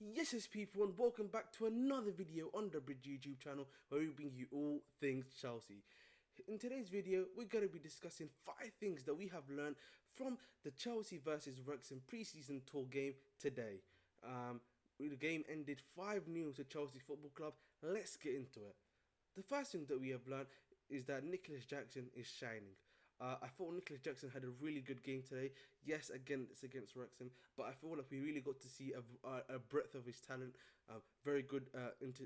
Yes, people, and welcome back to another video on the Bridge YouTube channel where we bring you all things Chelsea. In today's video, we're going to be discussing 5 things that we have learned from the Chelsea versus Wrexham pre-season tour game today. The game ended 5-0 to Chelsea Football Club. Let's get into it. The first thing that we have learned is that Nicholas Jackson is shining. I thought Nicholas Jackson had a really good game today. Yes, again, it's against Wrexham, but I feel like we really got to see a breadth of his talent. Very good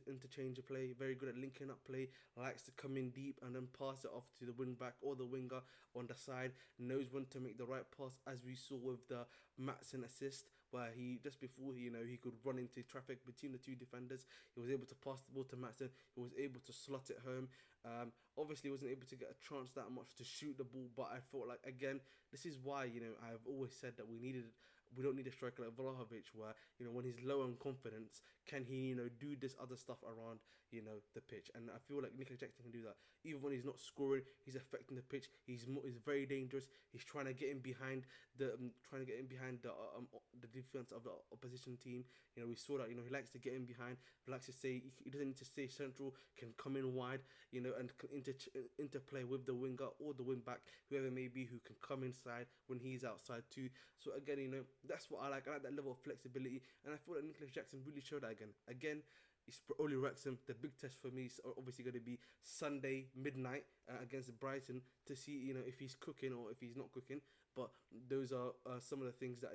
interchange of play, very good at linking up play, likes to come in deep and then pass it off to the wing back or the winger on the side, knows when to make the right pass, as we saw with the Maatsen assist, where he, just before he could run into traffic between the two defenders, he was able to pass the ball to Maatsen, he was able to slot it home. Obviously, he wasn't able to get a chance that much to shoot the ball, but I felt like, again, this is why, I've always said that we don't need a striker like Vlahovic, where, when he's low on confidence, can he, do this other stuff around, the pitch. And I feel like Nicolas Jackson can do that. Even when he's not scoring, he's affecting the pitch. He's very dangerous. He's trying to get in behind the defense of the opposition team. We saw that. He likes to get in behind. He likes to stay. He doesn't need to stay central. Can come in wide. And interplay with the winger or the wing back, whoever it may be, who can come inside when he's outside too. So again, that's what I like. I like that level of flexibility, and I feel like Nicholas Jackson really showed that again. It's only Wrexham. The big test for me is obviously going to be Sunday midnight against Brighton to see if he's cooking or if he's not cooking. But those are some of the things that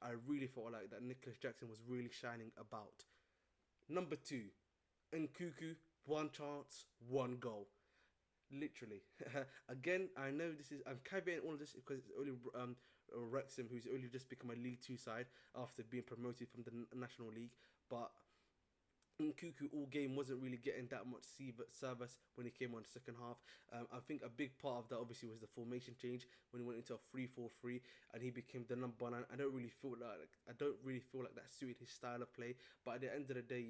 I really felt like that Nicholas Jackson was really shining about. Number 2, and Cuckoo, 1 chance, 1 goal. Literally. Again, I know I'm caveating all of this because it's only Wrexham, who's only just become a League 2 side after being promoted from the National League, but Cuckoo all game wasn't really getting that much service when he came on the second half. I think a big part of that obviously was the formation change when he went into a 3-4-3 and he became the number 9. I don't really feel like that suited his style of play. But at the end of the day,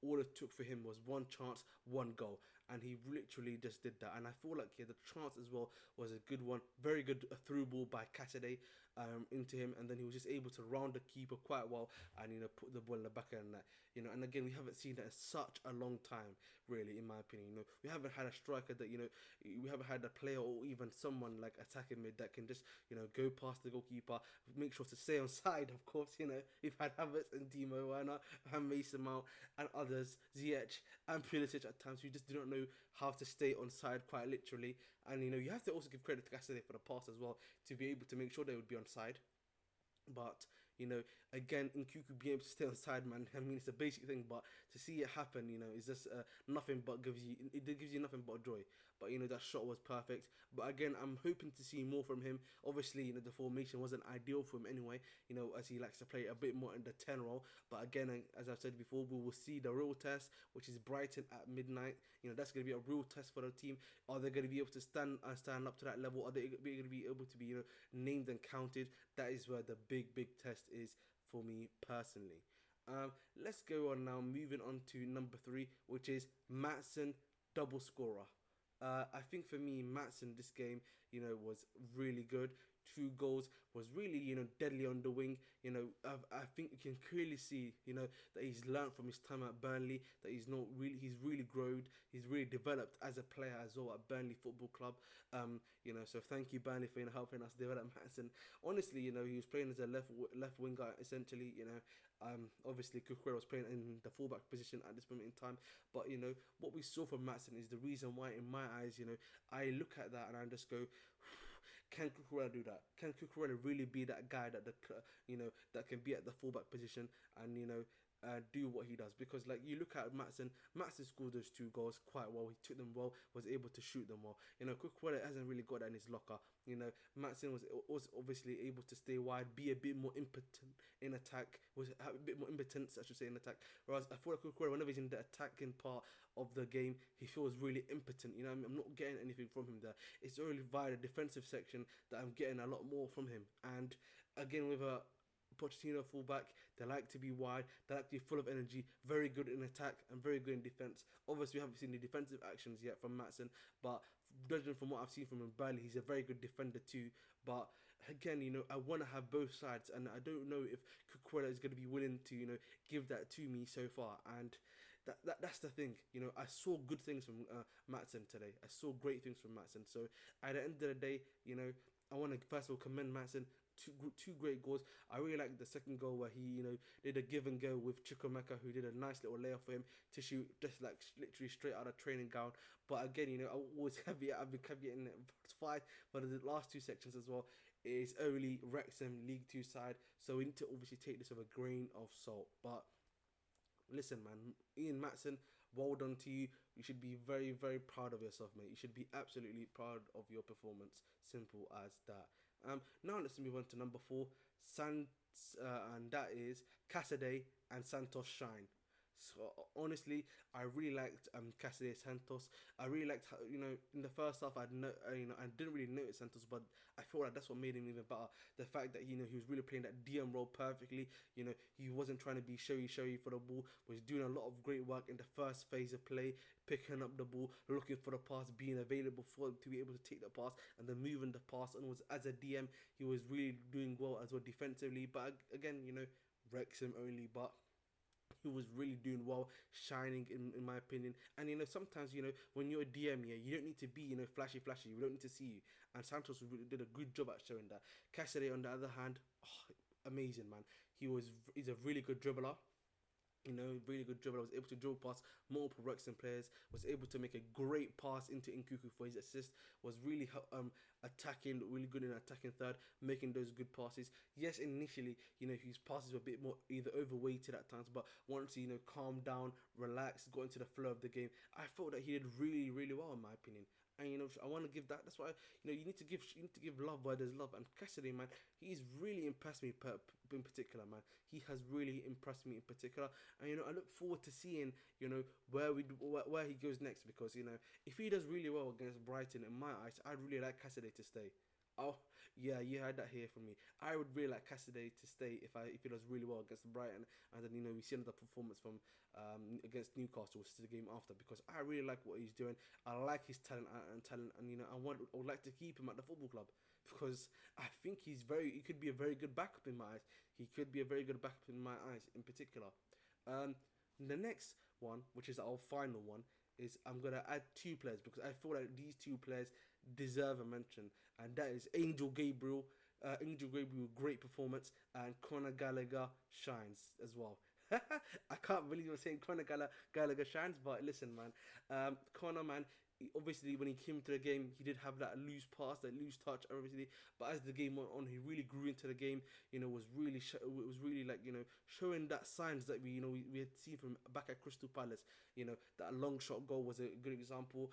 all it took for him was 1 chance, 1 goal, and he literally just did that. And I feel like the chance as well was a good one, very good through ball by Cassidy into him, and then he was just able to round the keeper quite well and put the ball in the back of the net. And again, we haven't seen that in such a long time, really, in my opinion. We haven't had a striker that we haven't had a player or even someone like attacking mid that can just go past the goalkeeper, make sure to stay on side. Of course, we've had Havertz and Timo Werner and Mason Mount and others, Ziyech and Pulisic at times who just do not know how to stay on side, quite literally. And you have to also give credit to Cassidy for the pass as well, to be able to make sure they would be on side. But again, in Cuckoo being able to stay on side, man, I mean, it's a basic thing, but to see it happen, is just nothing but gives you nothing but joy. But that shot was perfect. But again, I'm hoping to see more from him. Obviously, the formation wasn't ideal for him anyway, as he likes to play a bit more in the 10 role. But again, as I've said before, we will see the real test, which is Brighton at midnight. That's going to be a real test for the team. Are they going to be able to stand up to that level? Are they going to be able to be named and counted? That is where the big test is for me personally. Let's go on now, moving on to number 3, which is Maatsen, double scorer. I think for me, Maatsen this game, was really good. 2 goals, was really, deadly on the wing. I think you can clearly see, that he's learned from his time at Burnley, that he's really grown, he's really developed as a player as well at Burnley Football Club. So thank you, Burnley, for helping us develop Maatsen. Honestly, he was playing as a left winger essentially. Obviously Cuckoo was playing in the fullback position at this moment in time, but what we saw from Maatsen is the reason why, in my eyes, I look at that and I just go, can Cuckoo do that? Can Cuckoo really be that guy that that can be at the fullback position and do what he does? Because like, you look at Maatsen scored those 2 goals quite well. He took them well, was able to shoot them well. Cuckoo hasn't really got that in his locker. Maatsen was obviously able to stay wide, be a bit more impotent in attack, have a bit more impotence, I should say, in attack. Whereas I feel like Cuckoo, whenever he's in the attacking part of the game, he feels really impotent. I'm not getting anything from him there. It's only via the defensive section that I'm getting a lot more from him. And again, with a Pochettino fullback, they like to be wide, they like to be full of energy, very good in attack and very good in defence. Obviously we haven't seen the defensive actions yet from Maatsen, but judging from what I've seen from him Burnley, he's a very good defender too. But again, I want to have both sides, and I don't know if Cuckoo is going to be willing to, give that to me so far. And that's the thing. I saw good things from Matson today. I saw great things from Matson. So at the end of the day, I want to first of all commend Matson. Two great goals. I really like the second goal where he, did a give and go with Chukwemeka, who did a nice little layoff for him to shoot just like literally straight out of training ground. But again, I always I've been caveating it five for the last two sections as well. It is only Wrexham League Two side, so we need to obviously take this with a grain of salt. But listen, man, Ian Matson, well done to you. You should be very, very proud of yourself, mate. You should be absolutely proud of your performance. Simple as that. Now let's move on to number four, and that is Cassidy and Santos shine. So honestly, I really liked Cassidy Santos. I really liked how, in the first half I didn't really notice Santos, but I feel like that's what made him even better. The fact that he was really playing that DM role perfectly. He wasn't trying to be showy for the ball. Was doing a lot of great work in the first phase of play, picking up the ball, looking for the pass, being available for to be able to take the pass and then moving the pass. And was as a DM, he was really doing well as well defensively. But again, Wrexham only, but he was really doing well, shining in my opinion. And sometimes when you're a DM, yeah, you don't need to be flashy. We don't need to see you. And Santos really did a good job at showing that. Cassidy, on the other hand, amazing man. He's a really good dribbler. Really good dribbler. Was able to dribble past multiple Wrexham players. Was able to make a great pass into Cuckoo for his assist. Was really attacking, really good in attacking third, making those good passes. Yes, initially, his passes were a bit more either overweighted at times, but once he, calmed down, relaxed, got into the flow of the game, I felt that he did really, really well in my opinion. And I want to give that. That's why you need to give love where there's love. And Cassidy, man, he's really impressed me in particular, man. He has really impressed me in particular. And I look forward to seeing where he goes next, because if he does really well against Brighton, in my eyes, I'd really like Cassidy to stay. Oh yeah, you heard that here from me. I would really like Cassidy to stay if he does really well against Brighton, and then we see another performance from against Newcastle, which is the game after, because I really like what he's doing. I like his talent, and I would like to keep him at the football club, because I think he could be a very good backup in my eyes. He could be a very good backup in my eyes in particular. The next one, which is our final one, is I'm gonna add two players because I feel like these two players deserve a mention, and that is Angel Gabriel. Angel Gabriel, great performance, and Conor Gallagher shines as well. I can't believe I'm saying Gallagher shines, but listen, man, Conor, man, obviously when he came to the game, he did have that loose pass, that loose touch, obviously. But as the game went on, he really grew into the game. Was really like showing that signs that we had seen from back at Crystal Palace. That long shot goal was a good example.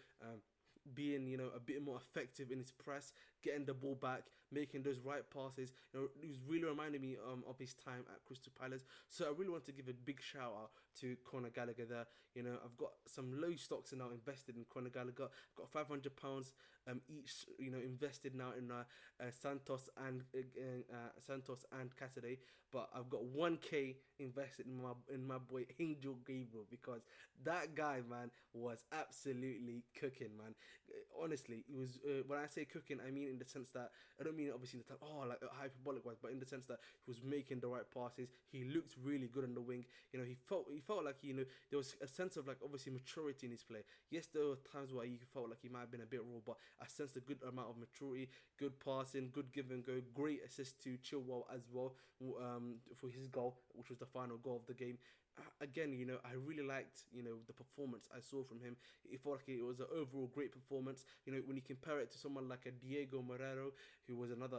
Being a bit more effective in his press, getting the ball back, making those right passes. He was really reminding me of his time at Crystal Palace. So I really want to give a big shout out to Conor Gallagher there. I've got some low stocks now invested in Conor Gallagher. I've got £500 each invested now in Santos and Cassidy, but I've got 1k invested in my boy Angel Gabriel, because that guy, man, was absolutely cooking, man. Honestly, it was when I say cooking, I mean in the sense that I don't mean obviously in the time like hyperbolic wise, but in the sense that he was making the right passes. He looked really good on the wing. He felt like there was a sense of like obviously maturity in his play. Yes, there were times where he felt like he might have been a bit raw, but I sensed a good amount of maturity, good passing, good give and go, great assist to Chilwell as well for his goal, which was the final goal of the game. Again, I really liked, the performance I saw from him. It felt like it was an overall great performance. When you compare it to someone like a Diego Morero, who was another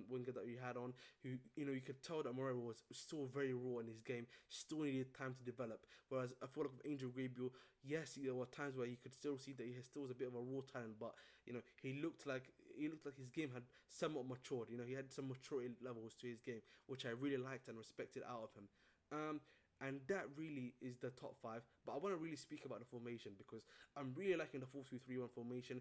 winger that we had on, who, you could tell that Morero was still very raw in his game, still needed time to develop. Whereas I feel like with Angel Gabriel, yes, there were times where you could still see that he still was a bit of a raw talent, but, he looked like his game had somewhat matured. He had some maturity levels to his game, which I really liked and respected out of him. And that really is the top five. But I want to really speak about the formation, because I'm really liking the 4-2-3-1 formation.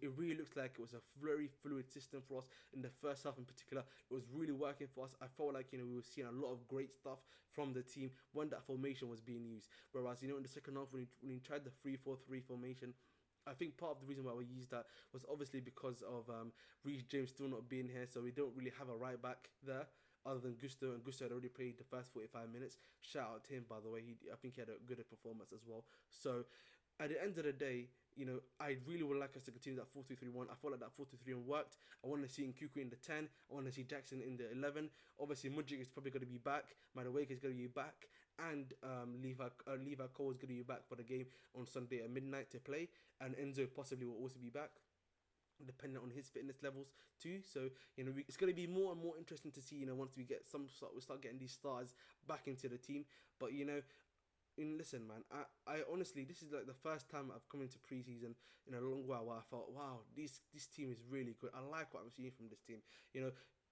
It really looks like it was a very fluid system for us in the first half in particular. It was really working for us. I felt like we were seeing a lot of great stuff from the team when that formation was being used. Whereas in the second half when he tried the 3-4-3 formation, I think part of the reason why we used that was obviously because of Reece James still not being here, so we don't really have a right back there other than Gusto, and Gusto had already played the first 45 minutes. Shout out to him, by the way. I think he had a good performance as well. So at the end of the day, I really would like us to continue that 4-2-3-1. I felt like that 4-2-3-1 worked. I want to see Cuckoo in the 10. I want to see Jackson in the 11. Obviously, Mudryk is probably going to be back. Madueke is going to be back. And Levi Cole is going to be back for the game on Sunday at midnight to play. And Enzo possibly will also be back, depending on his fitness levels too. So it's going to be more and more interesting to see. Once we get we start getting these stars back into the team. But listen, man, I honestly, this is like the first time I've come into preseason in a long while where I thought, wow, this team is really good. I like what I'm seeing from this team.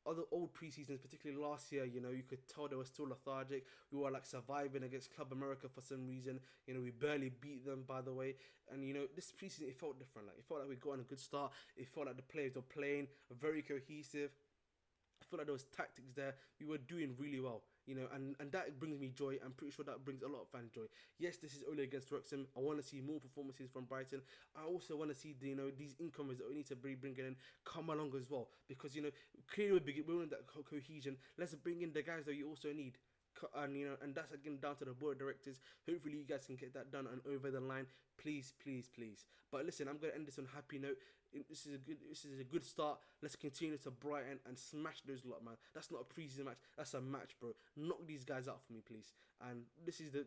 Other old preseasons, particularly last year, you could tell they were still lethargic. We were like surviving against Club America for some reason. We barely beat them, by the way. And this preseason, it felt different. Like, it felt like we got on a good start. It felt like the players were playing very cohesive. I feel like there was tactics there. We were doing really well, and that brings me joy. I'm pretty sure that brings a lot of fan joy. Yes, this is only against Wrexham. I want to see more performances from Brighton. I also want to see these incomers that we need to be bringing in come along as well, because clearly we're in that cohesion. Let's bring in the guys that you also need. And that's again down to the board of directors. Hopefully you guys can get that done and over the line, please. But listen, I'm gonna end this on a happy note. This is a good start. Let's continue to brighten and smash those lot, man. That's not a preseason match, that's a match, bro. Knock these guys out for me, please. And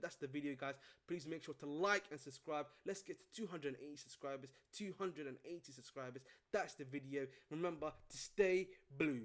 that's the video, guys. Please make sure to like and subscribe. Let's get to 280 subscribers. 280 subscribers. That's the video. Remember to stay blue.